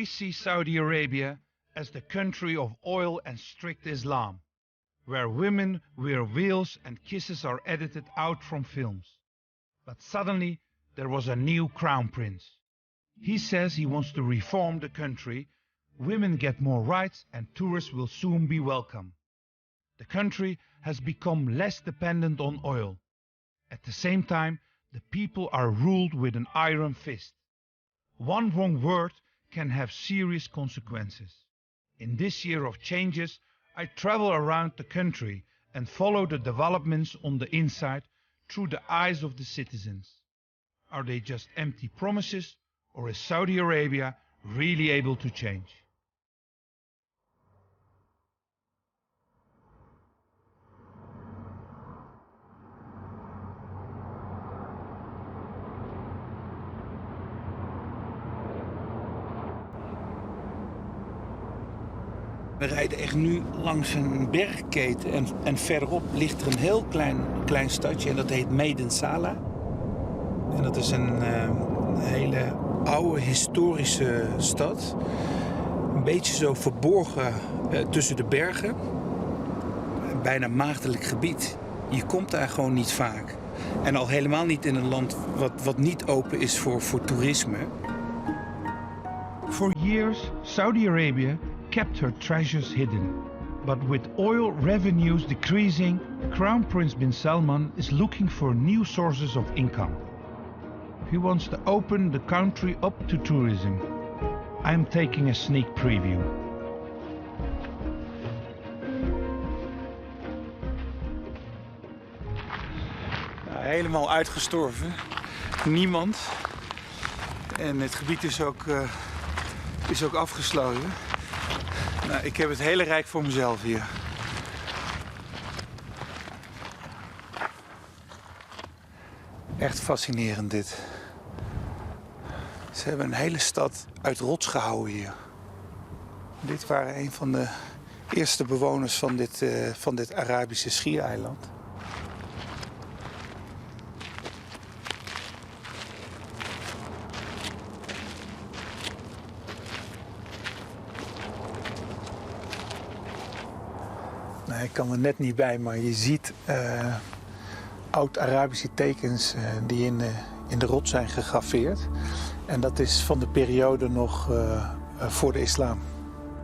we see Saudi Arabia as the country of oil and strict Islam, where women wear veils and kisses are edited out from films. But suddenly there was a new crown prince. He says he wants to reform the country, women get more rights and tourists will soon be welcome. The country has become less dependent on oil. At the same time, the people are ruled with an iron fist. One wrong word can have serious consequences. In this year of changes, I travel around the country and follow the developments on the inside through the eyes of the citizens. Are they just empty promises, or is Saudi Arabia really able to change? We rijden echt nu langs een bergketen en verderop ligt er een heel klein stadje en dat heet Meiden Sala. En dat is een hele oude historische stad. Een beetje zo verborgen tussen de bergen. Bijna maagdelijk gebied. Je komt daar gewoon niet vaak. En al helemaal niet in een land wat niet open is voor toerisme. For years, Saudi Arabia kept her treasures hidden. But with oil revenues decreasing, Crown Prince bin Salman is looking for new sources of income. He wants to open the country up to tourism. I am taking a sneak preview. Nou, helemaal uitgestorven. Niemand. En het gebied is ook afgesloten. Nou, ik heb het hele rijk voor mezelf hier. Echt fascinerend dit. Ze hebben een hele stad uit rots gehouden hier. Dit waren een van de eerste bewoners van dit Arabische schiereiland. Ik kan er net niet bij, maar je ziet oud-Arabische tekens die in de rots zijn gegraveerd. En dat is van de periode nog voor de islam.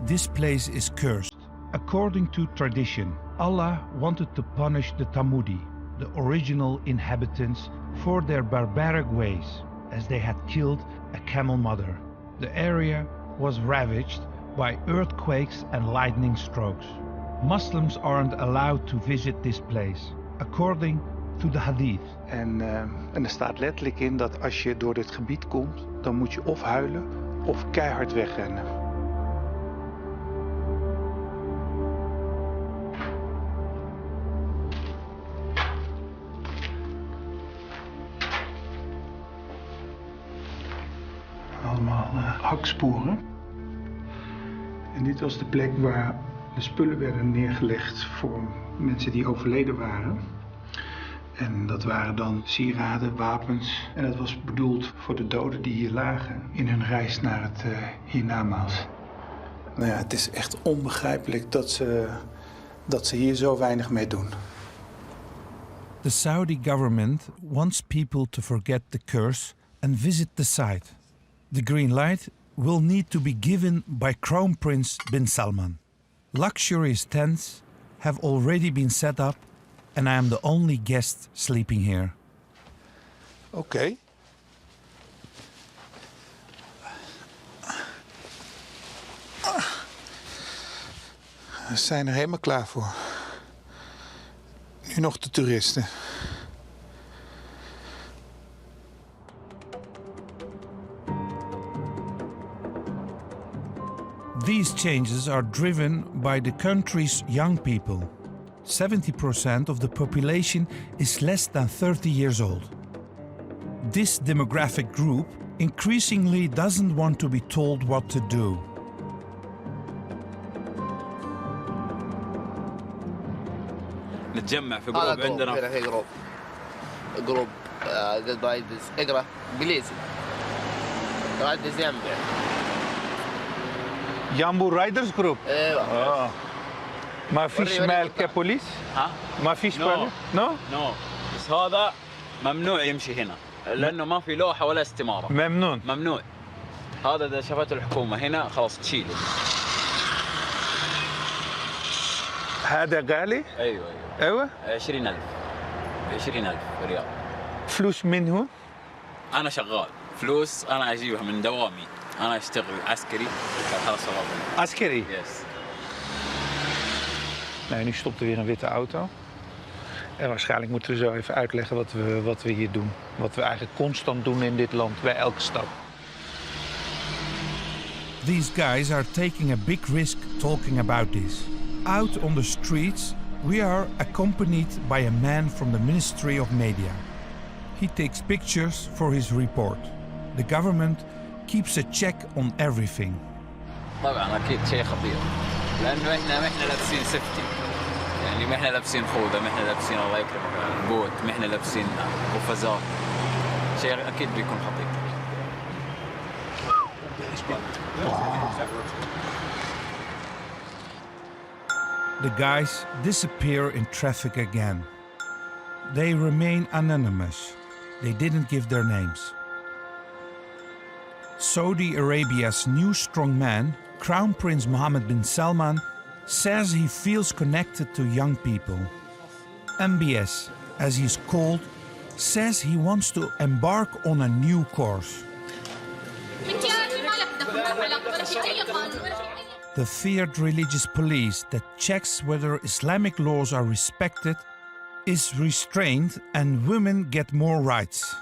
This place is cursed. According to tradition, Allah wanted to punish the Thamudi, the original inhabitants, for their barbaric ways, as they had killed a camel mother. The area was ravaged by earthquakes and lightning strokes. Muslims aren't allowed to visit this place, according to the hadith. En er staat letterlijk in dat als je door dit gebied komt, dan moet je of huilen of keihard wegrennen. Allemaal haksporen. En dit was de plek waar de spullen werden neergelegd voor mensen die overleden waren. En dat waren dan sieraden, wapens. En dat was bedoeld voor de doden die hier lagen in hun reis naar het hiernamaals. Nou ja, het is echt onbegrijpelijk dat ze hier zo weinig mee doen. The Saudi government wants people to forget the curse and visit the site. The green light will need to be given by Crown Prince bin Salman. Luxurious tents have already been set up and I am the only guest sleeping here. Oké. We zijn er helemaal klaar voor. Nu nog de toeristen. These changes are driven by the country's young people. 70% of the population is less than 30 years old. This demographic group increasingly doesn't want to be told what to do. نتجمع في جروب عندنا هنا في جروب اقرا انجليزي قاعد يجمع Jambu Riders Group. ايوه. ما فيش مالك بوليس؟ ها؟ ما فيش بالك؟ نو؟ نو. بس هذا ممنوع يمشي هنا لانه ما في لوحه ولا استماره. ممنون. ممنوع. هذا اذا شافته الحكومه هنا خلاص تشيله. هذا غالي؟ ايوه. 20,000 20,000 ريال. فلوس منه؟ انا شغال فلوس انا اجيبها من دوامي. انا اشتغل عسكري خلاص والله. Askeri? Yes. Nee, nu stopt er weer een witte auto. En waarschijnlijk moeten we zo even uitleggen wat we hier doen. Wat we eigenlijk constant doen in dit land, bij elke stap. These guys are taking a big risk talking about this. Out on the streets, we are accompanied by a man from the Ministry of Media. He takes pictures for his report. The government keeps a check on everything. طبعا اكيد شيء خطير لانه احنا ما احنا لابسين سيفتي يعني ما احنا لابسين خوذه ما احنا لابسين الله يكرمك بوت ما احنا لابسين قفازات شيء اكيد بيكون خطير. The guys disappear in traffic again. They remain anonymous. They didn't give their names. Saudi Arabia's new strongman, Crown Prince Mohammed bin Salman, says he feels connected to young people. MBS, as he's called, says he wants to embark on a new course. The feared religious police that checks whether Islamic laws are respected is restrained and women get more rights.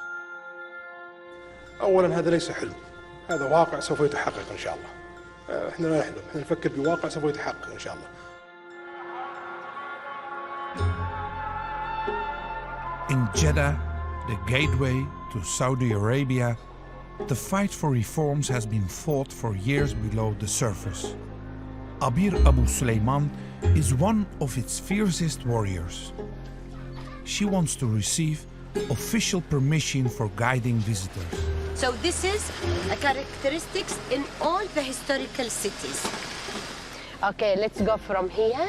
أولاً هذا ليس حلم. هذا واقع سوف يتحقق إن شاء الله. إحنا لا نحلم، إحنا نفكر بواقع سوف يتحقق إن شاء الله. In Jeddah, the gateway to Saudi Arabia, the fight for reforms has been fought for years below the surface. Abir Abu Suleiman is one of its fiercest warriors. She wants to receive official permission for guiding visitors. So this is a characteristics in all the historical cities. Okay, let's go from here.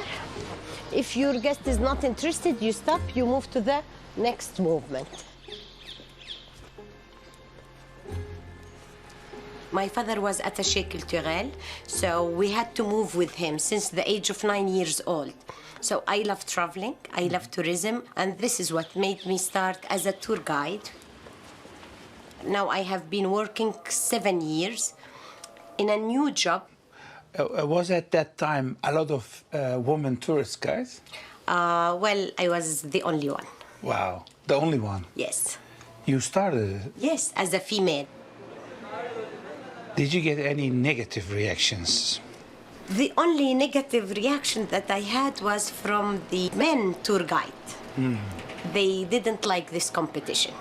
If your guest is not interested, you stop, you move to the next movement. My father was attaché culturel, so we had to move with him since the age of 9 years old. So I love traveling, I love tourism, and this is what made me start as a tour guide. Now I have been working 7 years in a new job. Was at that time a lot of women tourist guides? Well, I was the only one. Wow, the only one? Yes. You started? Yes, as a female. Did you get any negative reactions? The only negative reaction that I had was from the men tour guide. They didn't like this competition.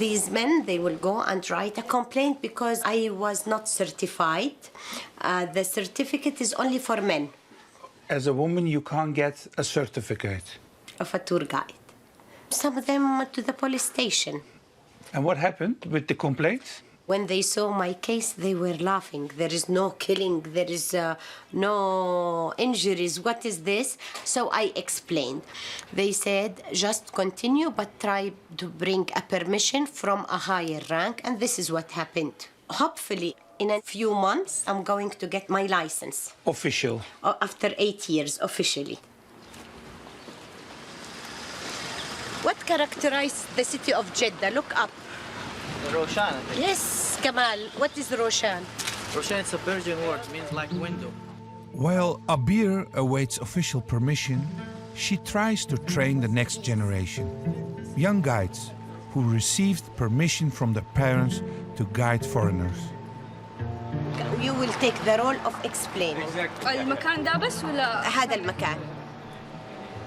These men, they will go and write a complaint because I was not certified. The certificate is only for men. As a woman, you can't get a certificate. Of a tour guide. Some of them went to the police station. And what happened with the complaints? When they saw my case, they were laughing. There is no killing, there is no injuries. What is this? So I explained. They said, just continue, but try to bring a permission from a higher rank, and this is what happened. Hopefully, in a few months, I'm going to get my license. Official? After 8 years, officially. What characterizes the city of Jeddah? Look up. Roshan. Yes, Kamal. What is Roshan? Roshan, it's a Persian word, means like window. While Abir awaits official permission, she tries to train the next generation. Young guides who received permission from their parents to guide foreigners. You will take the role of explaining. المكان ده بس ولا هذا المكان.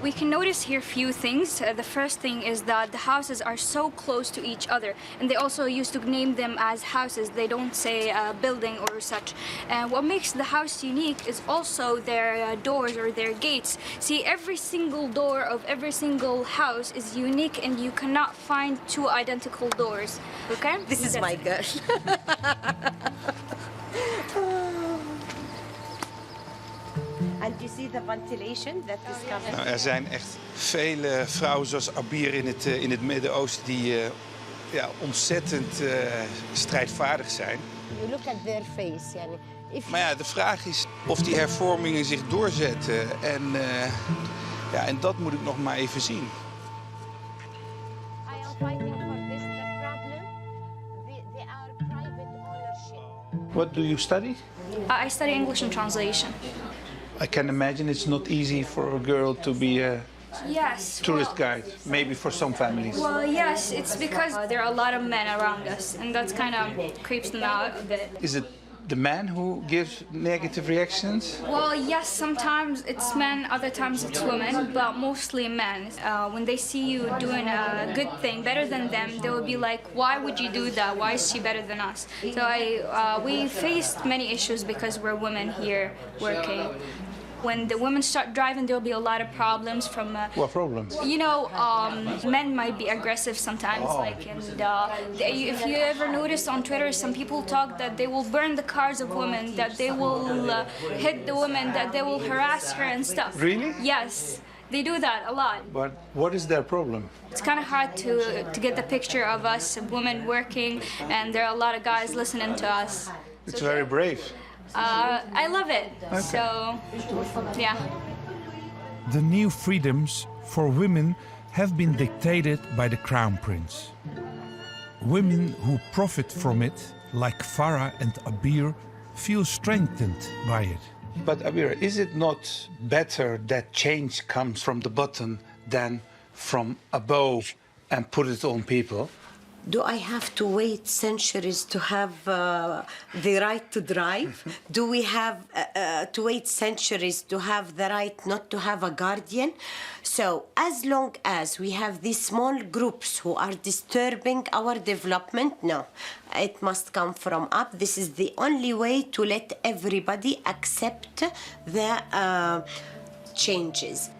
We can notice here few things. The first thing is that the houses are so close to each other, and they also used to name them as houses. They don't say building or such. And what makes the house unique is also their doors or their gates. See, every single door of every single house is unique, and you cannot find two identical doors. Okay? This is my girl. And you see the ventilation that is coming. Nou, er zijn echt vele vrouwen zoals Abir in het Midden-Oosten die ontzettend strijdvaardig zijn. You look at their face. Yani, Maar ja, de vraag is of die hervormingen zich doorzetten. En dat moet ik nog maar even zien. I am fighting for this. The problem, they are private ownership. What do you study? I study English and translation. I can imagine it's not easy for a girl to be a Yes. tourist guide, maybe for some families. Well, yes, it's because there are a lot of men around us, and that kind of creeps them out a bit. Is it the man who gives negative reactions? Well, yes, sometimes it's men, other times it's women, but mostly men. When they see you doing a good thing, better than them, they will be like, why would you do that? Why is she better than us? So we faced many issues because we're women here working. When the women start driving, there'll be a lot of problems from... What problems? You know, men might be aggressive sometimes, if you ever notice on Twitter, some people talk that they will burn the cars of women, that they will hit the women, that they will harass her and stuff. Really? Yes, they do that a lot. But what is their problem? It's kind of hard to get the picture of us, women working, and there are a lot of guys listening to us. It's very brave. I love it, so yeah. The new freedoms for women have been dictated by the Crown Prince. Women who profit from it, like Farah and Abir, feel strengthened by it. But Abir, is it not better that change comes from the bottom than from above and put it on people? Do I have to wait centuries to have the right to drive? Do we have to wait centuries to have the right not to have a guardian? So as long as we have these small groups who are disturbing our development, no, it must come from up. This is the only way to let everybody accept the changes.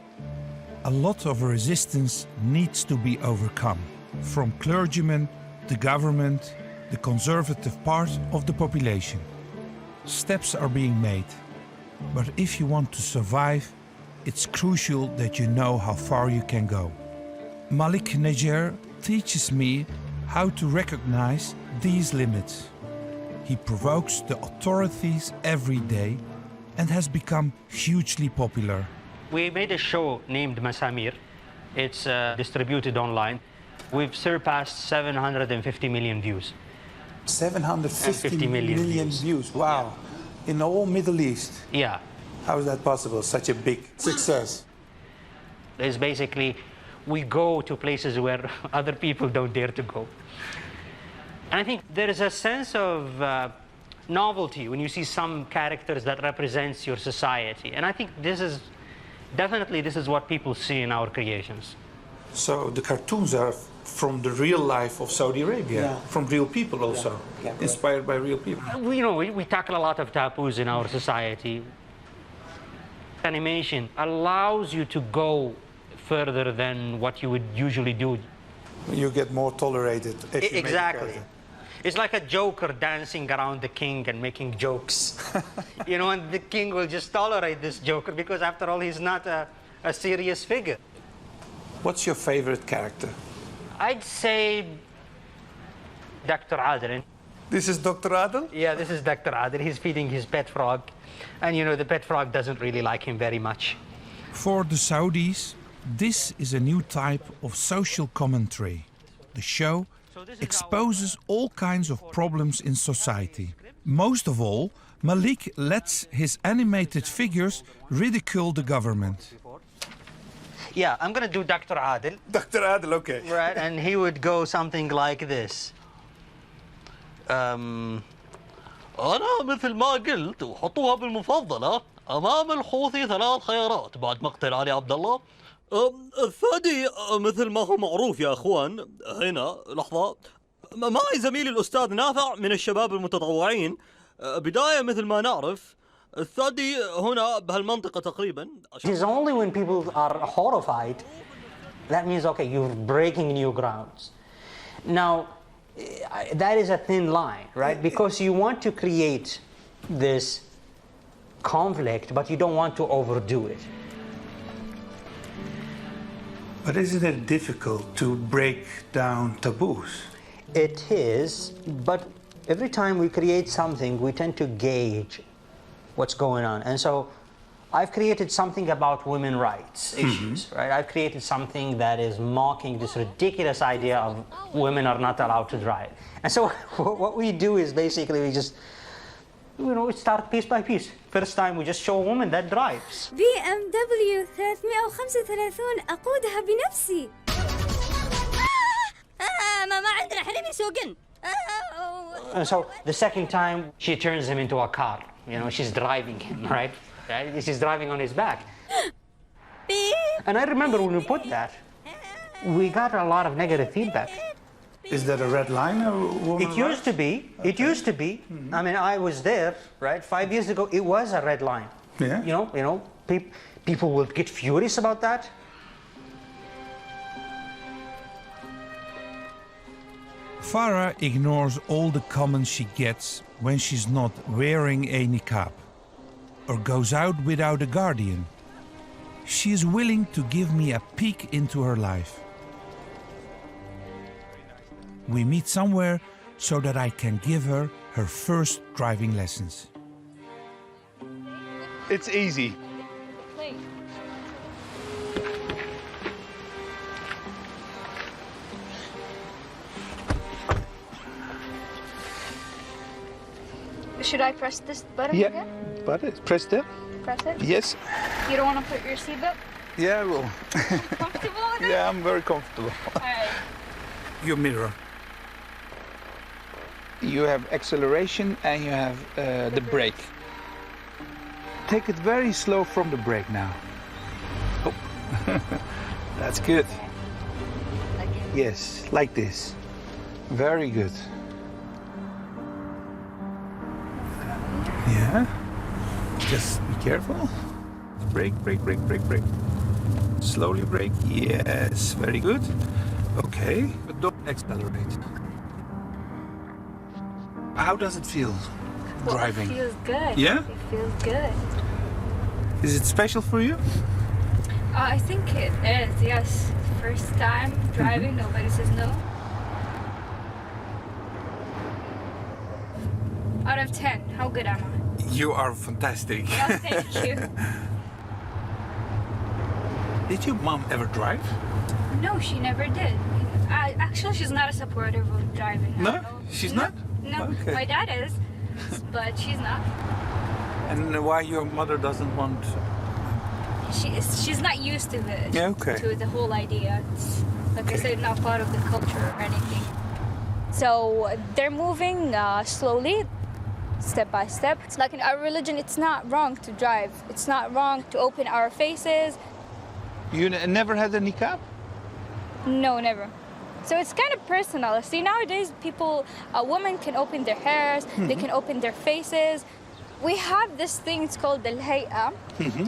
A lot of resistance needs to be overcome, from clergymen, the government, the conservative part of the population. Steps are being made, but if you want to survive, it's crucial that you know how far you can go. Malik Najer teaches me how to recognize these limits. He provokes the authorities every day and has become hugely popular. We made a show named Masamir. It's distributed online. We've surpassed 750 million views. 750 million views. Wow. Yeah. In the whole Middle East. Yeah. How is that possible? Such a big success. It's basically, we go to places where other people don't dare to go. And I think there is a sense of novelty when you see some characters that represents your society. And I think this is what people see in our creations. So the cartoons are from the real life of Saudi Arabia, from real people also, inspired by real people. We tackle a lot of taboos in our society. Animation allows you to go further than what you would usually do. You get more tolerated. Exactly. It's like a joker dancing around the king and making jokes. And the king will just tolerate this joker because after all, he's not a serious figure. What's your favorite character? I'd say Dr. Adel. This is Dr. Adel? Yeah, this is Dr. Adel. He's feeding his pet frog. And the pet frog doesn't really like him very much. For the Saudis, this is a new type of social commentary. The show exposes all kinds of problems in society. Most of all, Malik lets his animated figures ridicule the government. Yeah, I'm going to do Dr. Adel. Dr. Adel, okay. Right, and he would go something like this. أنا مثل ما قلت وحطوها بالمفضلة أمام الحوثي 3 خيارات بعد مقتل علي عبد الله. الثاني مثل ما هو معروف يا أخوان. هنا لحظة، معي زميلي الأستاذ نافع من الشباب المتطوعين. بداية مثل ما نعرف. الثاني هنا بهالمنطقة تقريبا. It's only when people are horrified that means, okay, you're breaking new grounds. Now, that is a thin line, right? Because you want to create this conflict, but you don't want to overdo it. But isn't it difficult to break down taboos? It is, but every time we create something, we tend to gauge what's going on. And so I've created something about women's rights issues, right? I've created something that is mocking this ridiculous idea of women are not allowed to drive. And so what we do is basically we just, we start piece by piece. First time we just show a woman that drives. BMW 335 أقودها بنفسي. ما عندنا حريم يسوقن. And so the second time she turns him into a car. She's driving him, right? She's driving on his back. And I remember when we put that, we got a lot of negative feedback. Is that a red line? It used to be. Okay. It used to be. I mean, I was there, right? 5 years ago, it was a red line. Yeah. People would get furious about that. Farah ignores all the comments she gets when she's not wearing a niqab or goes out without a guardian. She is willing to give me a peek into her life. We meet somewhere so that I can give her her first driving lessons. It's easy. Should I press this button again? Press that. Press it? Yes. You don't want to put your seatbelt? Yeah, I will. Comfortable with it? Yeah, I'm very comfortable. All right. Your mirror. You have acceleration and you have the brake. Take it very slow from the brake now. Oh. That's good. Yes, like this. Very good. Yeah. Just be careful. Brake, brake, brake, brake, brake. Slowly brake. Yes, very good. Okay, but don't accelerate. How does it feel driving? It feels good. Yeah? It feels good. Is it special for you? I think it is, yes. First time driving, nobody says no. Out of 10, how good am I? You are fantastic. Oh, thank you. Did your mom ever drive? No, she never did. Actually, she's not a supporter of driving. No? She's not? No, Okay. my dad is, but she's not. And why your mother doesn't want... She's not used to it. Yeah, okay. To the whole idea. It's, like I said, not part of the culture or anything. So they're moving slowly, step by step. It's like in our religion, it's not wrong to drive. It's not wrong to open our faces. You never had a niqab? No, never. So it's kind of personal. See, nowadays women can open their hairs, they can open their faces. We have this thing, it's called the hay'a.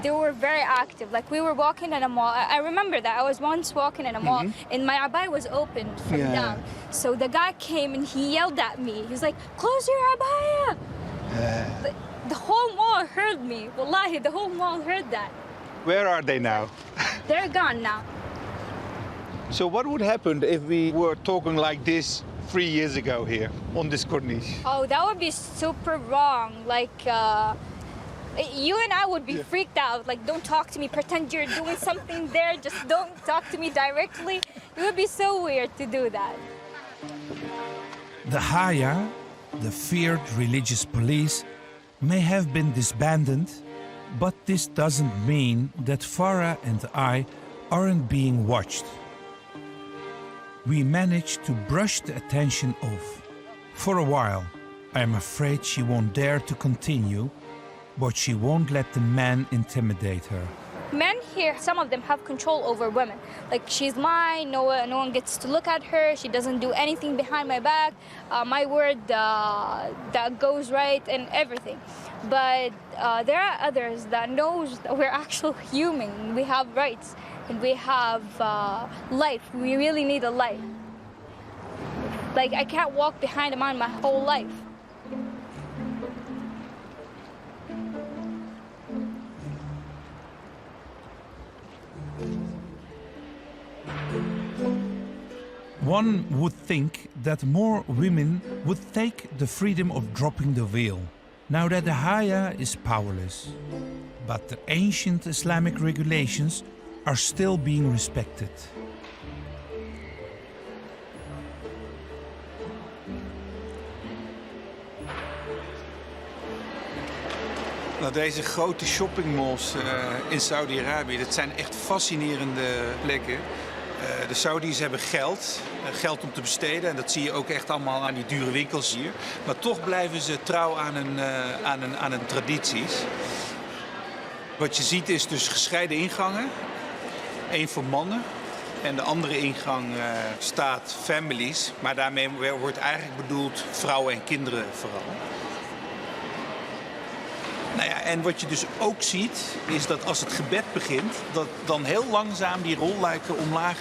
They were very active. Like we were walking in a mall. I remember that. I was once walking in a mall and my abaya was open from down. So the guy came and he yelled at me. He was like, close your abaya. The whole mall heard me. Wallahi, the whole mall heard that. Where are they now? They're gone now. So what would happen if we were talking like this 3 years ago here on this corniche? Oh, that would be super wrong. Like, you and I would be freaked out. Like, don't talk to me. Pretend you're doing something there. Just don't talk to me directly. It would be so weird to do that. The Haya, the feared religious police, may have been disbanded, but this doesn't mean that Farah and I aren't being watched. We managed to brush the attention off. For a while, I am afraid she won't dare to continue, but she won't let the man intimidate her. Men here, some of them have control over women. Like, she's mine, no one gets to look at her, she doesn't do anything behind my back, my word that goes right and everything. But there are others that knows that we're actual human, we have rights. And we have life. We really need a life. Like, I can't walk behind a man my whole life. One would think that more women would take the freedom of dropping the veil, now that the Haya is powerless. But the ancient Islamic regulations are still being respected. Nou, deze grote shoppingmalls in Saudi-Arabië, dat zijn echt fascinerende plekken. De Saudis hebben geld om te besteden. En dat zie je ook echt allemaal aan die dure winkels hier. Maar toch blijven ze trouw aan hun tradities. Wat je ziet is dus gescheiden ingangen. Eén voor mannen. En de andere ingang staat families. Maar daarmee wordt eigenlijk bedoeld vrouwen en kinderen vooral. Nou ja, en wat je dus ook ziet, is dat als het gebed begint, dat dan heel langzaam die rolluiken omlaag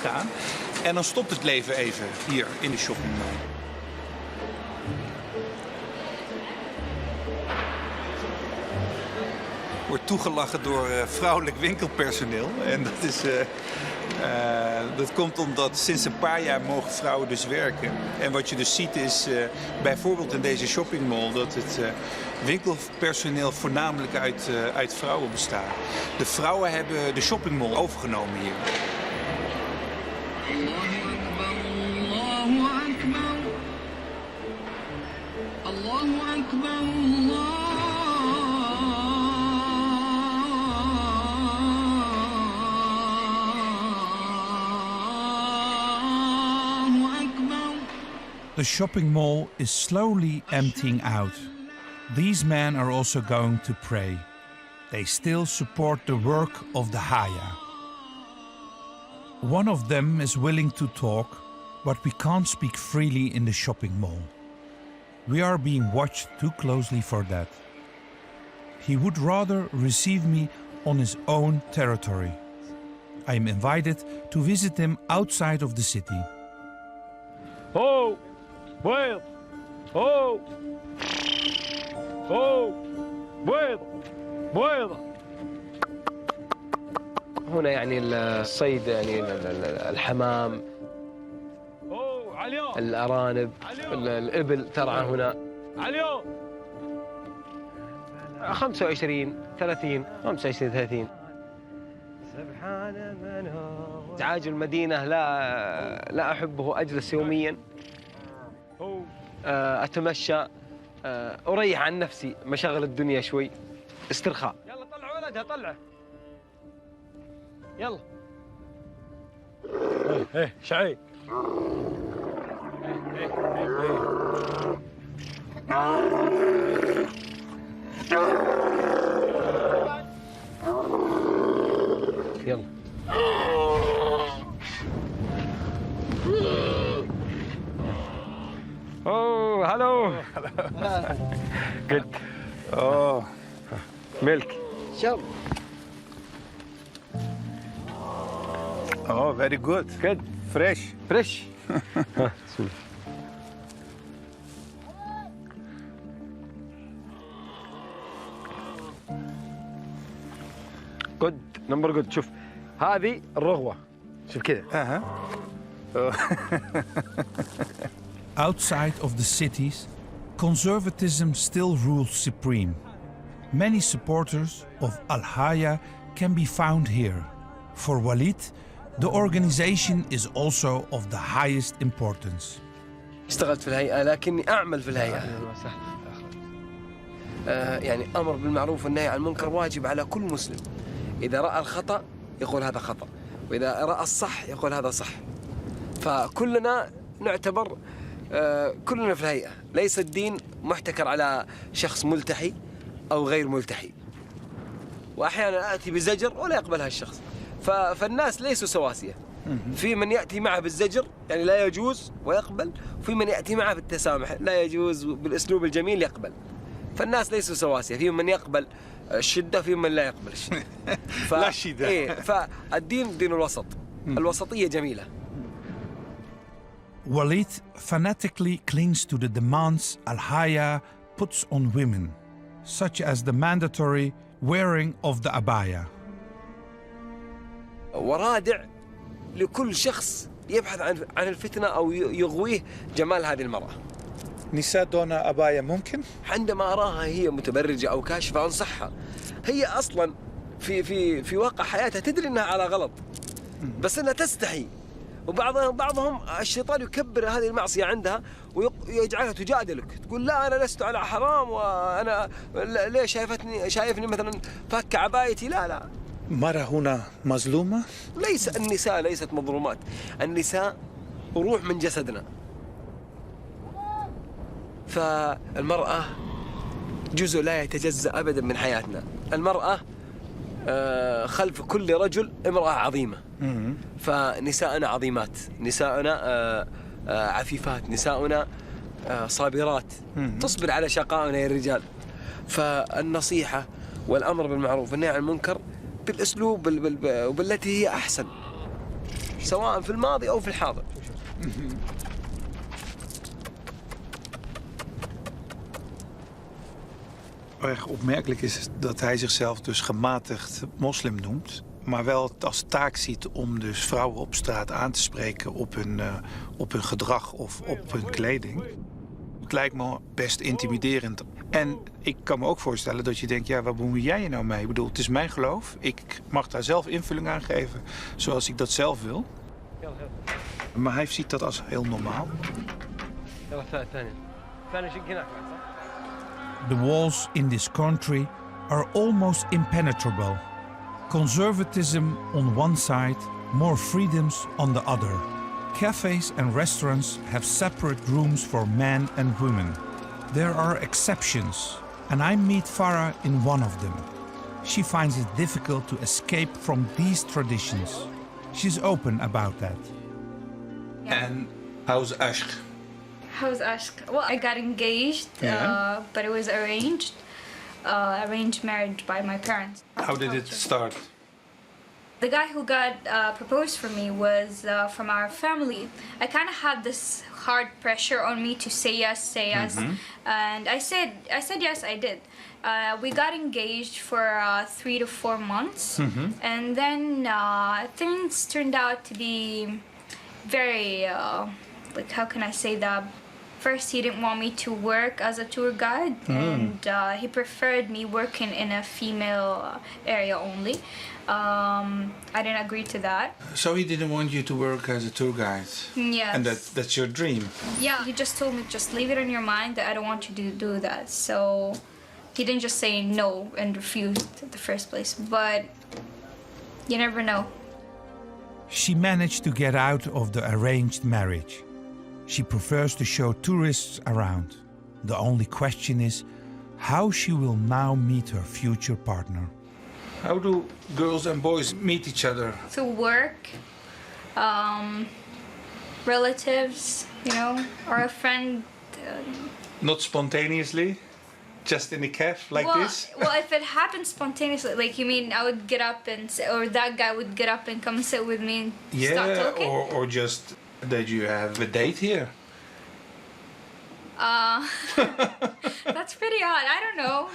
gaan. En dan stopt het leven even hier in de shoppingmall. Wordt toegelachen door vrouwelijk winkelpersoneel. En dat komt omdat sinds een paar jaar mogen vrouwen dus werken. En wat je dus ziet is bijvoorbeeld in deze shoppingmall dat het winkelpersoneel voornamelijk uit vrouwen bestaat. De vrouwen hebben de shoppingmall overgenomen hier. The shopping mall is slowly emptying out. These men are also going to pray. They still support the work of the Haya. One of them is willing to talk, but we can't speak freely in the shopping mall. We are being watched too closely for that. He would rather receive me on his own territory. I am invited to visit him outside of the city. Oh! Well! Oh! Oh! بيض بيض. هنا يعني الصيد يعني الحمام، الأرانب، الإبل ترعى هنا. 25 30 25 30. ازعاج المدينة لا أحبه. أجلس يوميا أتمشى، أريح عن نفسي مشاغل الدنيا شوي، استرخاء. يلا طلع ولدها طلعه. يلا. ايه شعيب. يلا. Oh, hello. Good. Oh, milk. Sure. Oh, very good. Good. Fresh. Fresh. good. نمبر good. شوف هذه الرغوة. شوف كذا. Outside of the cities, conservatism still rules supreme. Many supporters of Al-Haya can be found here. For Walid, the organization is also of the highest importance. اشتغلت في الهيئة لكني أعمل في الهيئة. يعني أمر بالمعروف والنهي عن المنكر واجب على كل مسلم. إذا رأى الخطأ يقول هذا خطأ، وإذا رأى الصح يقول هذا صح. فكلنا نعتبر كلنا في الهيئة. ليس الدين محتكر على شخص ملتحي أو غير ملتحي. وأحيانا آتي بزجر ولا يقبلها الشخص. فالناس ليسوا سواسية. في من يأتي معه بالزجر يعني لا يجوز ويقبل، وفي من يأتي معه بالتسامح لا يجوز بالأسلوب الجميل يقبل. فالناس ليسوا سواسية. في من يقبل الشدة، في من لا يقبل الشدة. لا شدة. إيه، فالدين دين الوسط. الوسطية جميلة. Walid fanatically clings to the demands Al-Haya puts on women, such as the mandatory wearing of the abaya. ورادع لكل شخص يبحث عن الفتنة أو يغويه جمال هذه المرأة. نساء دون أباية ممكن؟ عندما أراها هي متبرجة أو كاشفة أنصحها. هي أصلا في واقع حياتها تدري أنها على غلط، بس أنها تستحي. وبعضهم الشيطان يكبر هذه المعصية عندها ويجعلها تجادلك، تقول لا أنا لست على حرام، وأنا ليه شايفني مثلا فك عبايتي. لا مرة هنا مظلومة؟ النساء ليست مظلومات، النساء روح من جسدنا. فالمرأة جزء لا يتجزأ أبدا من حياتنا. المرأة خلف كل رجل امرأة عظيمة. فنساءنا عظيمات، نساءنا عفيفات، نساؤنا صابرات تصبر على شقائنا يا الرجال. فالنصيحة والأمر بالمعروف والنهي عن المنكر بالأسلوب وبالتي هي أحسن، سواء في الماضي أو في الحاضر. Erg opmerkelijk is dat hij zichzelf dus gematigd moslim noemt, maar wel het als taak ziet om dus vrouwen op straat aan te spreken op hun gedrag of op hun kleding. Het lijkt me best intimiderend. En ik kan me ook voorstellen dat je denkt, ja, waar bemoei jij je nou mee? Ik bedoel, het is mijn geloof. Ik mag daar zelf invulling aan geven zoals ik dat zelf wil. Maar hij ziet dat als heel normaal. The walls in this country are almost impenetrable. Conservatism on one side, more freedoms on the other. Cafes and restaurants have separate rooms for men and women. There are exceptions, and I meet Farah in one of them. She finds it difficult to escape from these traditions. She's open about that. And how's Ashk? How's Ashk? Well, I got engaged, but it was arranged marriage by my parents. How did it start? The guy who got proposed for me was from our family. I kind of had this hard pressure on me to say yes, and I said yes, I did. We got engaged for 3 to 4 months, and then things turned out to be very, like, how can I say that? First, he didn't want me to work as a tour guide, and he preferred me working in a female area only. I didn't agree to that. So he didn't want you to work as a tour guide? Yes. And that's your dream? Yeah, he just told me, just leave it in your mind that I don't want you to do that. So he didn't just say no and refused in the first place, but you never know. She managed to get out of the arranged marriage. She prefers to show tourists around. The only question is how she will now meet her future partner. How do girls and boys meet each other? Through work, relatives, or a friend. Not spontaneously? Just in a cafe like this? Well, if it happened spontaneously, like you mean I would get up and or that guy would get up and come and sit with me and start talking? or just that you have a date here. That's pretty odd. I don't know.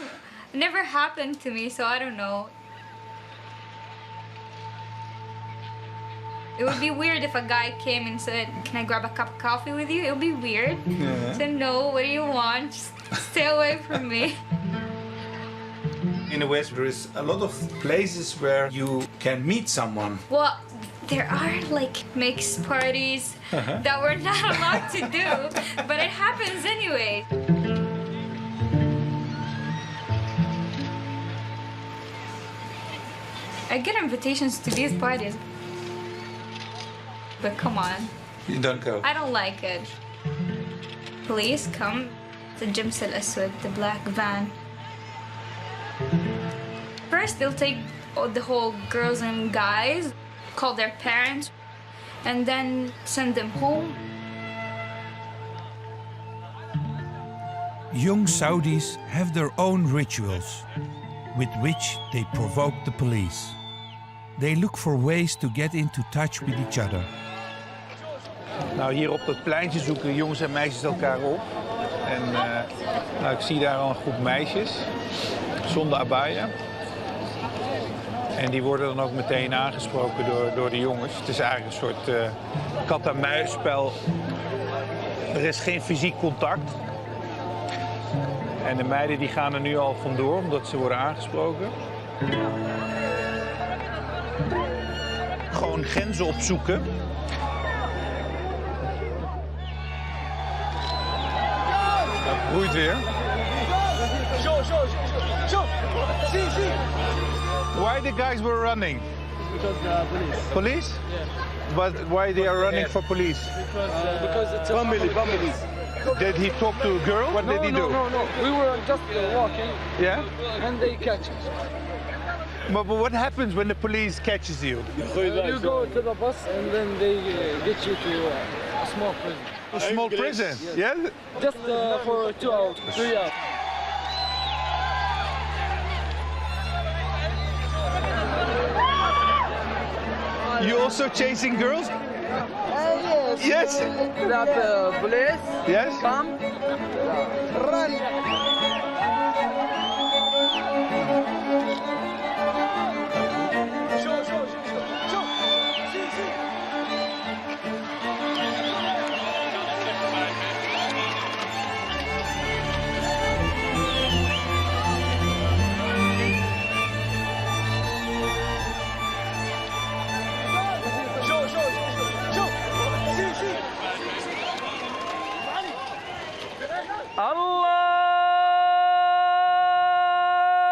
It never happened to me, so I don't know. It would be weird if a guy came and said, "Can I grab a cup of coffee with you?" It would be weird. I said, "No, what do you want? Just stay away from me." In the West, there is a lot of places where you can meet someone. Well, there are like mixed parties that we're not allowed to do, but it happens anyway. I get invitations to these parties, but come on. You don't go? I don't like it. Police come, the Jims Al Aswad, the black van. First they'll take the whole girls and guys, call their parents, and then send them home. Young Saudis have their own rituals with which they provoke the police. They look for ways to get into touch with each other. Nou, hier op het pleintje zoeken jongens en meisjes elkaar op. En ik zie daar al een groep meisjes zonder abaya. En die worden dan ook meteen aangesproken door de jongens. Het is eigenlijk een soort kat-en-muisspel. Er is geen fysiek contact. En de meiden die gaan er nu al vandoor omdat ze worden aangesproken. Gewoon grenzen opzoeken. Dat broeit weer. Why the guys were running? Because police. Police? Yeah. But why they are running for police? Because it's family. Did he talk to a girl? What did he do? No. We were just walking. Yeah? And they catch us. But what happens when the police catches you? You go to the bus and then they get you to a small prison. A small prison? Yeah? Just for 2 hours, 3 hours. You also chasing girls? Yes. Yes. That police. Yes. Come. Run.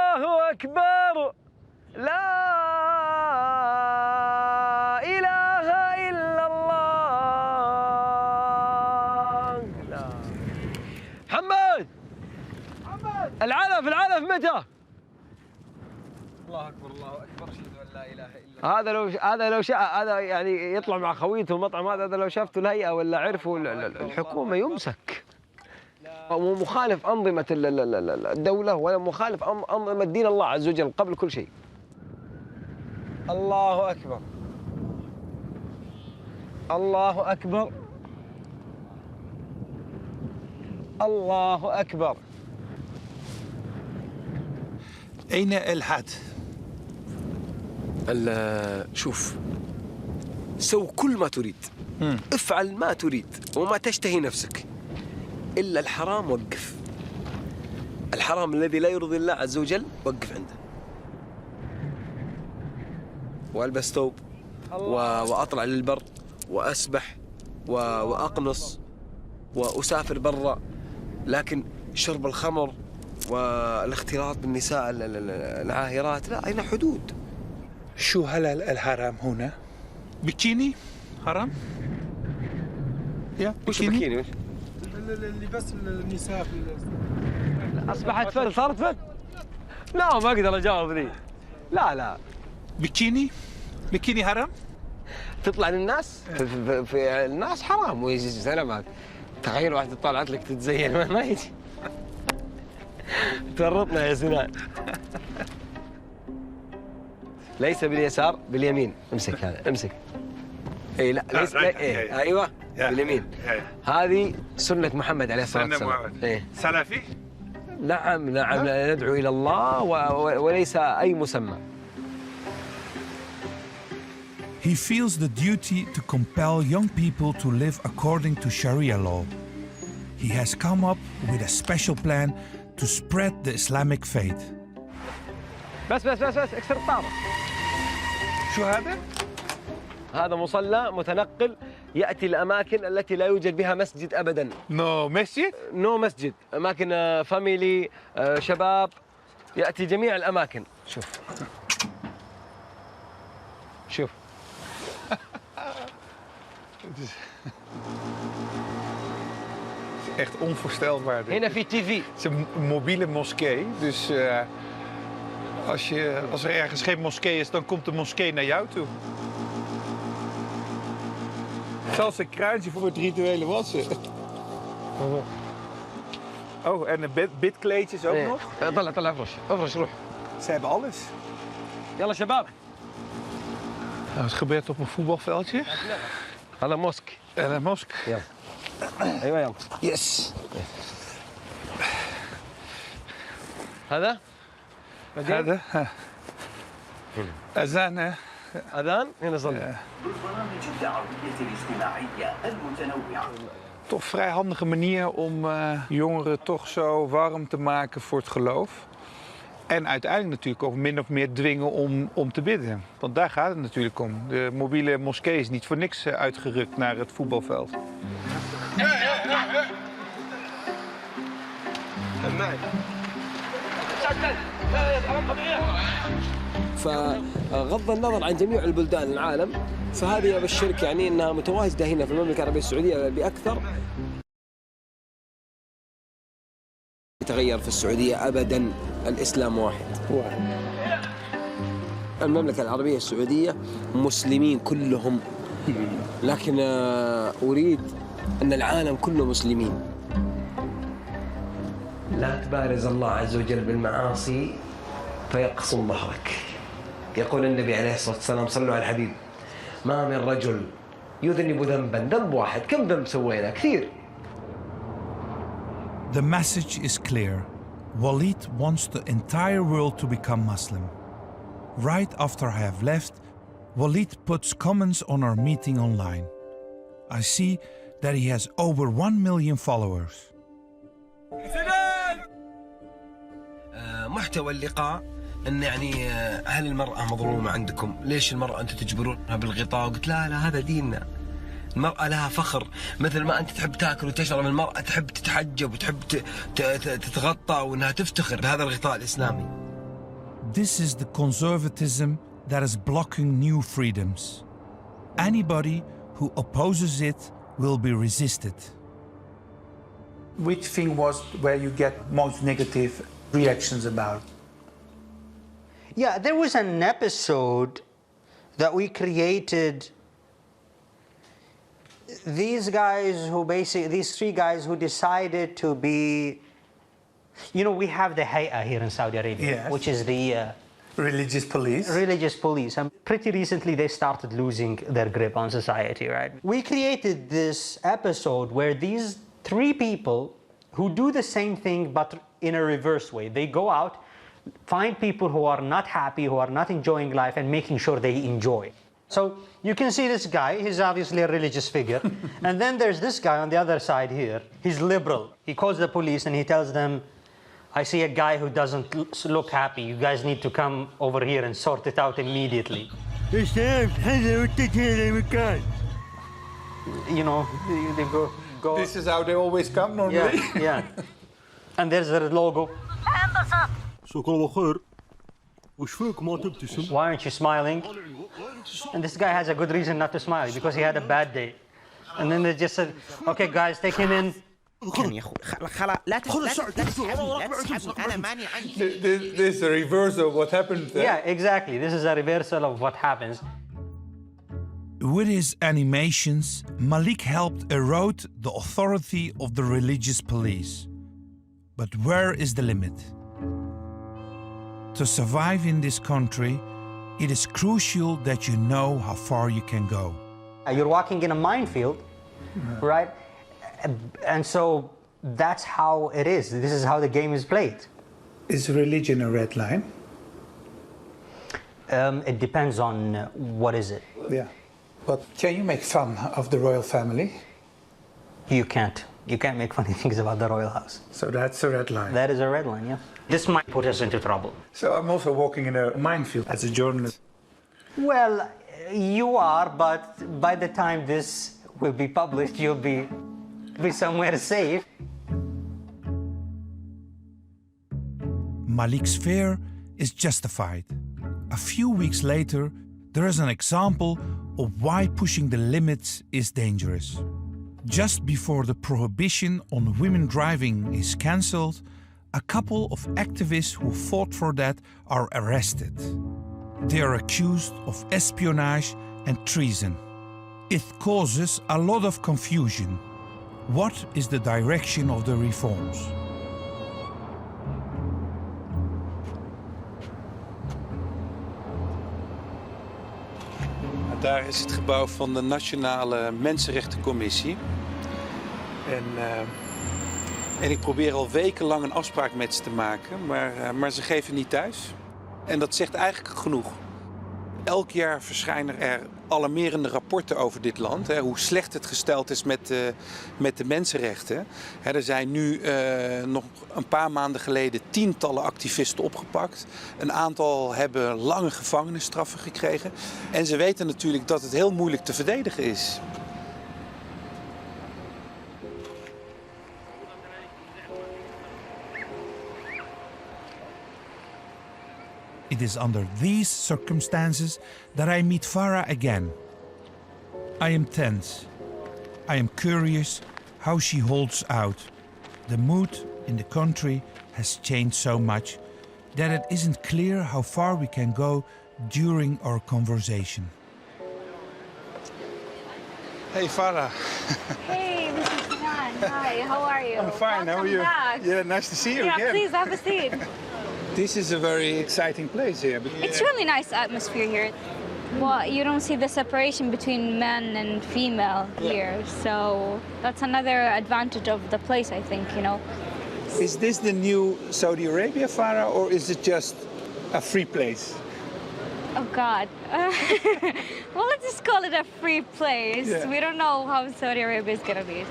الله أكبر لا إله إلا الله لا. محمد العلف متى؟ الله أكبر أشهد أن لا إله إلا الله. هذا يعني يطلع مع خويته المطعم هذا لو شافته الهيئة ولا عرفوا الحكومة يمسك. ومخالف أنظمة الدولة ولا مخالف أنظمة دين الله عز وجل قبل كل شيء. الله أكبر الله أكبر الله أكبر. أين الحاد؟ شوف سو كل ما تريد افعل ما تريد وما تشتهي نفسك إلا الحرام وقف. الحرام الذي لا يرضي الله عز وجل وقف عنده. وألبس ثوب وأطلع للبر وأسبح وأقنص وأسافر برا، لكن شرب الخمر والاختلاط بالنساء العاهرات لا، هنا حدود. شو هلا الحرام هنا؟ بكيني حرام؟ يا بكيني لباس النساء في أصبحت فل صارت فل؟ لا ما أقدر أجاوب ذي. لا بكيني حرام؟ تطلع للناس في الناس حرام ويجي سلامات. تخيل واحدة طلعت لك تتزين ما يجي. تورطنا يا سنان. ليس باليسار باليمين. امسك هذا امسك. اي لا ليس إيه. ايوه باليمين. هذه سنة محمد عليه الصلاة والسلام. إيه. سلفي؟ نعم ندعو إلى الله وليس أي مسمى. He feels the duty to compel young people to live according to Sharia law. He has come up with a special plan to spread the Islamic faith. بس اكسر الطابة. شو هذا؟ هذا مصلى متنقل يأتي الأماكن التي لا يوجد بها مسجد أبداً. مسجد؟ نو مسجد، أماكن فاميلي، شباب، يأتي جميع الأماكن. شوف Echt onvoorstelbaar. هنا في TV. Het is een mobiele moskee, dus als er ergens geen moskee is, dan komt de moskee naar jou toe. Zelfs een kruintje voor het rituele wassen. Oh, en de bidkleedjes ook nog? طلع افرش روح. Ze hebben alles. يلا شباب. Het gebeurt op een voetbalveldje. هذا موسك. En een mosk. يلا. ايوه يلا. Yes. هذا؟ هذا أذان أذان هنا نصلي. برنامج الدعوية الاجتماعية المتنوعة. Toch een vrij handige manier om jongeren toch zo warm te maken voor het geloof. En uiteindelijk natuurlijk ook min of meer dwingen om te bidden. Want daar gaat het natuurlijk om. De mobiele moskee is niet voor niks uitgerukt naar het voetbalveld. فغض النظر عن جميع البلدان العالم فهذه أبشرك يعني أنها متواجدة هنا في المملكة العربية السعودية بأكثر. يتغير في السعودية أبدا، الإسلام واحد. المملكة العربية السعودية مسلمين كلهم، لكن أريد أن العالم كله مسلمين. لا تبارز الله عز وجل بالمعاصي فيقصم ظهرك. يقول النبي عليه الصلاة والسلام صلوا على الحبيب ما من رجل يذنب ذنبا، ذنب واحد، كم ذنب سوينا؟ كثير. The message is clear. Walid wants the entire world to become Muslim. Right after I have left, Walid puts comments on our meeting online. I see that he has over 1 million followers. محتوى اللقاء ان يعني هل المرأة مظلومة عندكم؟ ليش المرأة انتم تجبرونها بالغطاء؟ قلت لا هذا ديننا. المرأة لها فخر، مثل ما انت تحب تاكل وتشرب، المرأة تحب تتحجب وتحب تتغطى وانها تفتخر بهذا الغطاء الاسلامي. This is the conservatism that is blocking new freedoms. Anybody who opposes it will be resisted. Which thing was where you get most negative reactions about? Yeah, there was an episode that we created. These three guys who decided to be, you know, we have the Hay'a here in Saudi Arabia, yes, which is the religious police. Religious police. And pretty recently they started losing their grip on society, right? We created this episode where these three people who do the same thing but in a reverse way. They go out, find people who are not happy, who are not enjoying life, and making sure they enjoy. So you can see this guy, he's obviously a religious figure. And then there's this guy on the other side here. He's liberal. He calls the police and he tells them, I see a guy who doesn't look happy. You guys need to come over here and sort it out immediately. You know, they go. This is how they always come normally. Yeah, yeah. And there's the logo. Why aren't you smiling? And this guy has a good reason not to smile because he had a bad day. And then they just said, okay guys, take him in. This is a reversal of what happened there. Yeah, exactly. This is a reversal of what happens. With his animations, Malik helped erode the authority of the religious police. But where is the limit? To survive in this country, it is crucial that you know how far you can go. You're walking in a minefield, right? And so that's how it is. This is how the game is played. Is religion a red line? It depends on what is it. Yeah. But can you make fun of the royal family? You can't. You can't make funny things about the royal house. So that's a red line. That is a red line, yeah. This might put us into trouble. So I'm also walking in a minefield as a journalist. Well, you are, but by the time this will be published, you'll be somewhere safe. Malik's fear is justified. A few weeks later, there is an example of why pushing the limits is dangerous. Just before the prohibition on women driving is cancelled, a couple of activists who fought for that are arrested. They are accused of espionage and treason. It causes a lot of confusion. What is the direction of the reforms? Daar is het gebouw van de Nationale Mensenrechtencommissie. En ik probeer al wekenlang een afspraak met ze te maken, maar ze geven niet thuis. En dat zegt eigenlijk genoeg. Elk jaar verschijnen er alarmerende rapporten over dit land. Hè, hoe slecht het gesteld is met de mensenrechten. Hè, er zijn nu nog een paar maanden geleden tientallen activisten opgepakt. Een aantal hebben lange gevangenisstraffen gekregen. En ze weten natuurlijk dat het heel moeilijk te verdedigen is. It is under these circumstances that I meet Farah again. I am tense. I am curious how she holds out. The mood in the country has changed so much that it isn't clear how far we can go during our conversation. Hey Farah. Hey, this is Salman. Hi, how are you? I'm fine, Welcome how are you? Back. Yeah, nice to see you again. Yeah, please have a seat. This is a very exciting place here. It's really nice atmosphere here. Well, you don't see the separation between men and female here, so that's another advantage of the place, I think, you know. Is this the new Saudi Arabia, Farah, or is it just a free place? Oh God. Well, let's just call it a free place. Yeah. We don't know how Saudi Arabia is gonna be.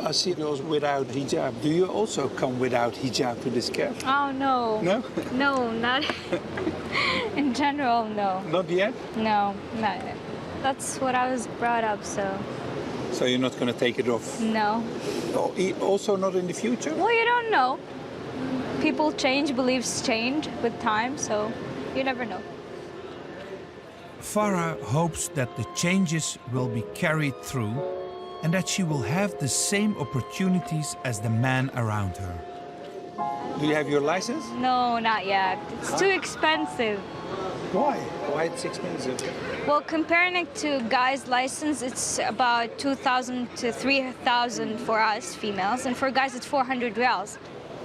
I see girls without hijab. Do you also come without hijab to this cafe? Oh no. No? No, not in general, no. Not yet? No, not yet. That's what I was brought up, so So you're not going to take it off? no. Also not in the future? Well, you don't know. People change, beliefs change with time, so you never know. Farah hopes that the changes will be carried through and that she will have the same opportunities as the men around her. Do you have your license? No, not yet. It's too expensive. Why? Why it's expensive? Well, comparing it to guys' license, it's about 2,000 to 3,000 for us females, and for guys it's 400 riyals.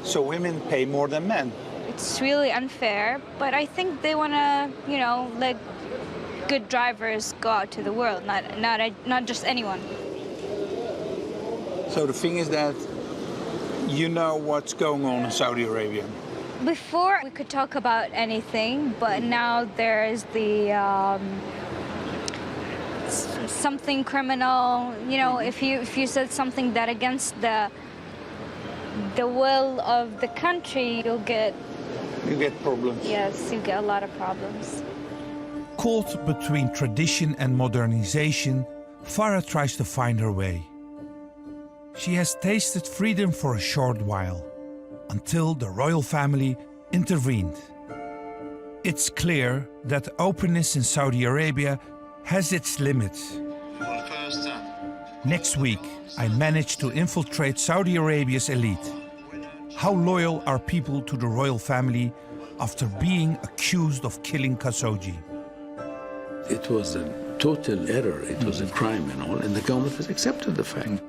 So women pay more than men? It's really unfair, but I think they want to, you know, let good drivers go out to the world, not just anyone. So the thing is that you know what's going on in Saudi Arabia. Before we could talk about anything, but now there is the something criminal. You know, if you said something that against the will of the country, you get problems. Yes, you get a lot of problems. Caught between tradition and modernization, Farah tries to find her way. She has tasted freedom for a short while, until the royal family intervened. It's clear that openness in Saudi Arabia has its limits. Next week, I managed to infiltrate Saudi Arabia's elite. How loyal are people to the royal family after being accused of killing Khashoggi? It was a total error, it was a crime and all, and the government has accepted the fact.